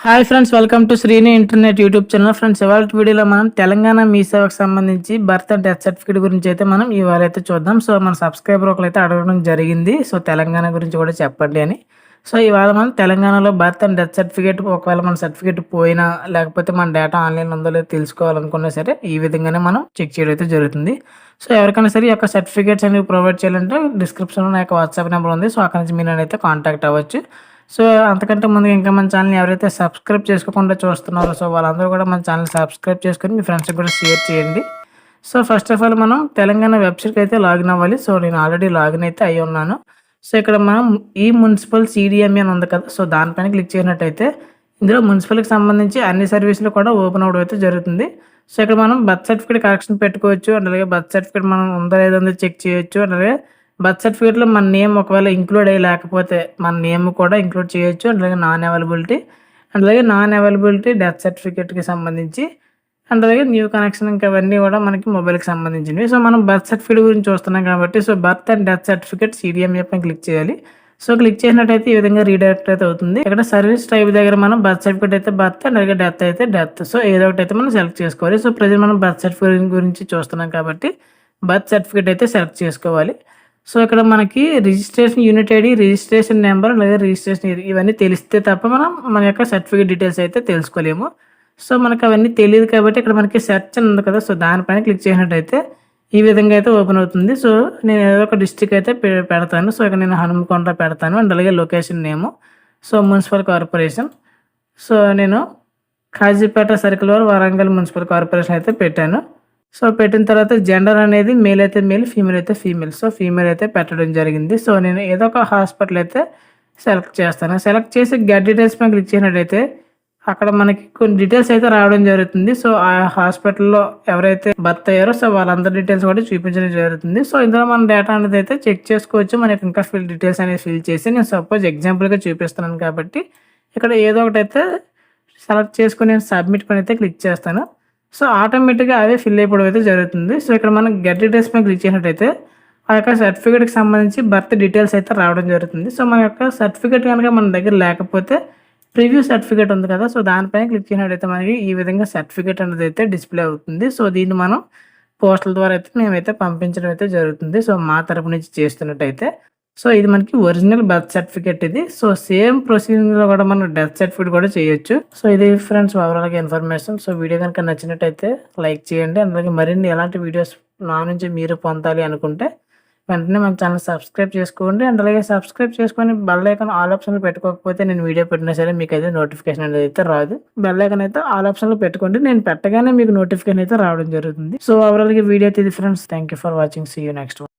Hi friends, welcome to Srini internet YouTube channel. Friends, ఇవాళ వీడియోలో మనం తెలంగాణ మీ సేవకు సంబంధించి బర్త్ అండ్ డెత్ సర్టిఫికేట్ గురించి అయితే మనం ఇవాళ అయితే చూద్దాం. సో మన సబ్స్క్రైబర్ ఒకరైతే అడగడం జరిగింది, సో తెలంగాణ గురించి కూడా చెప్పండి అని. సో ఇవాళ మనం తెలంగాణలో బర్త్ అండ్ డెత్ సర్టిఫికేట్, ఒకవేళ మన సర్టిఫికేట్ పోయినా లేకపోతే మన డేటా ఆన్లైన్ ఉందో లేదో తెలుసుకోవాలనుకున్నా సరే ఈ విధంగానే మనం చెక్ చేయడం అయితే జరుగుతుంది. సో ఎవరికైనా సరే ఈ యొక్క సర్టిఫికేట్స్ అనేవి ప్రొవైడ్ చేయాలంటే డిస్క్రిప్షన్లో నా యొక్క వాట్సాప్ నెంబర్ ఉంది. సో అక్కడ నుంచి మీరు అయితే కాంటాక్ట్ అవ్వచ్చు. సో అంతకంటే ముందుగా ఇంకా మన ఛానల్ని ఎవరైతే సబ్స్క్రైబ్ చేసుకోకుండా చూస్తున్నారో సో వాళ్ళందరూ కూడా మన ఛానల్ సబ్స్క్రైబ్ చేసుకొని మీ ఫ్రెండ్స్కి కూడా షేర్ చేయండి. సో ఫస్ట్ ఆఫ్ ఆల్ మనం తెలంగాణ వెబ్సైట్కి అయితే లాగిన్ అవ్వాలి. సో నేను ఆల్రెడీ లాగిన్ అయితే అయ్యి ఉన్నాను. సో ఇక్కడ మనం ఈ మున్సిపల్ సిడిఎంఏ అని ఉంది కదా, సో దానిపైన క్లిక్ చేసినట్టయితే ఇందులో మున్సిపల్కి సంబంధించి అన్ని సర్వీసులు కూడా ఓపెన్ అవ్వడం అయితే జరుగుతుంది. సో ఇక్కడ మనం బర్త్ సర్టిఫికేట్ కరెక్షన్ పెట్టుకోవచ్చు, అండ్ అలాగే బర్త్ సర్టిఫికేట్ మనం ఉందో లేదో చెక్ చేయొచ్చు. అండ్ అలాగే బర్త్ సర్టిఫికేట్లో మన నేమ్ ఒకవేళ ఇంక్లూడ్ అయ్యి లేకపోతే మన నేమ్ కూడా ఇంక్లూడ్ చేయొచ్చు. అలాగే నాన్ అవైలబిలిటీ, అండ్ అలాగే నాన్ అవైలబిలిటీ డెత్ సర్టిఫికేట్కి సంబంధించి, అండ్ అలాగే న్యూ కనెక్షన్, ఇంకా అవన్నీ కూడా మనకి మొబైల్కి సంబంధించినవి. సో మనం బర్త్ సర్టిఫికేట్ గురించి చూస్తున్నాం కాబట్టి so birth and death certificate CDMA పైన క్లిక్ చేయాలి. సో క్లిక్ చేసినట్టయితే ఈ విధంగా రీడైరెక్ట్ అయితే అవుతుంది. ఇక్కడ సర్వీస్ టైప్ దగ్గర మనం బర్త్ సర్టిఫికేట్ అయితే బర్త్, అండ్ అలాగే డెత్ అయితే డెత్, సో ఏదో ఒకటి అయితే మనం సెలెక్ట్ చేసుకోవాలి. సో ప్రజెంట్ మనం బర్త్ సర్టిఫికేట్ గురించి చూస్తున్నాం కాబట్టి బర్త్ సర్టిఫికేట్ అయితే సెలెక్ట్ చేసుకోవాలి. సో ఇక్కడ మనకి registration unit ID, registration number, లేదా రిజిస్ట్రేషన్ ఇయర్ ఇవన్నీ తెలిస్తే తప్ప మనం మన యొక్క సర్టిఫికేట్ డీటెయిల్స్ అయితే తెలుసుకోలేము. సో మనకు అవన్నీ తెలియదు కాబట్టి ఇక్కడ మనకి సెర్చ్ అని ఉంది కదా, సో దానిపైన క్లిక్ చేసినట్టయితే ఈ విధంగా అయితే ఓపెన్ అవుతుంది. సో నేను ఏదో ఒక డిస్ట్రిక్ట్ అయితే పెడతాను. సో ఇక్కడ నేను హనుమకొండ పెడతాను, అండ్ అలాగే లొకేషన్ నేము సో మున్సిపల్ కార్పొరేషన్. సో నేను కాజీపేట సర్కిల్ వారు వరంగల్ మున్సిపల్ కార్పొరేషన్ అయితే పెట్టాను. సో పెట్టిన తర్వాత జెండర్ అనేది మేల్ అయితే మేల్, ఫీమేల్ అయితే ఫీమేల్, సో ఫీమేల్ అయితే పెట్టడం జరిగింది. సో నేను ఏదో ఒక హాస్పిటల్ అయితే సెలెక్ట్ చేస్తాను. సెలెక్ట్ చేసి గెట్ డీటెయిల్స్ పైన క్లిక్ చేసినట్టయితే అక్కడ మనకి కొన్ని డీటెయిల్స్ అయితే రావడం జరుగుతుంది. సో ఆ హాస్పిటల్లో ఎవరైతే బర్త్ అయ్యారో సో వాళ్ళందరి డీటెయిల్స్ కూడా చూపించడం జరుగుతుంది. సో ఇందులో మన డేటా అనేది అయితే చెక్ చేసుకోవచ్చు. మనకి ఇంకా డీటెయిల్స్ అనేది ఫిల్ చేసి నేను సపోజ్ ఎగ్జాంపుల్గా చూపిస్తున్నాను కాబట్టి ఇక్కడ ఏదో ఒకటి అయితే సెలెక్ట్ చేసుకుని నేను సబ్మిట్ పని అయితే క్లిక్ చేస్తాను. సో ఆటోమేటిక్గా అవే ఫిల్ అయిపోవడం అయితే జరుగుతుంది. సో ఇక్కడ మనం గెట్ డీటెయిల్స్ పైన క్లిక్ చేసినట్టయితే ఆ యొక్క సర్టిఫికేట్కి సంబంధించి బర్త్ డీటెయిల్స్ అయితే రావడం జరుగుతుంది. సో మన యొక్క సర్టిఫికేట్ కనుక మన దగ్గర లేకపోతే ప్రివ్యూ సర్టిఫికేట్ ఉంది కదా, సో దానిపైన క్లిక్ చేసినట్టయితే మనకి ఈ విధంగా సర్టిఫికేట్ అనేది అయితే డిస్ప్లే అవుతుంది. సో దీన్ని మనం పోస్టల్ ద్వారా అయితే మేమైతే పంపించడం అయితే జరుగుతుంది. సో మా తరపు నుంచి చేస్తున్నట్టయితే సో ఇది మనకి ఒరిజినల్ బర్త్ సర్టిఫికేట్ ఇది. సో సేమ్ ప్రొసీజర్లో కూడా మనం డెత్ సర్టిఫికేట్ కూడా చేయొచ్చు. సో ఇది ఫ్రెండ్స్ ఓవరాల్గా ఇన్ఫర్మేషన్. సో వీడియో కనుక నచ్చినట్టయితే లైక్ చేయండి. అలాగే మరిన్ని ఎలాంటి వీడియోస్ నా నుంచి మీరు పొందాలి అనుకుంటే వెంటనే మన ఛానల్ సబ్స్క్రైబ్ చేసుకోండి. అండ్ అలాగే సబ్స్క్రైబ్ చేసుకొని బెల్ ఐకాన్ ఆల్ ఆప్షన్లో పెట్టుకోకపోతే నేను వీడియో పెట్టినా సరే మీకు అయితే నోటిఫికేషన్ అనేది అయితే రాదు. బెల్ ఐకాన్ అయితే ఆల్ ఆప్షన్లో పెట్టుకోండి, నేను పెట్టగానే మీకు నోటిఫికేషన్ అయితే రావడం జరుగుతుంది. సో ఓవరాల్గా వీడియో అయితే ఇది friends. Thank you for watching. See you next one.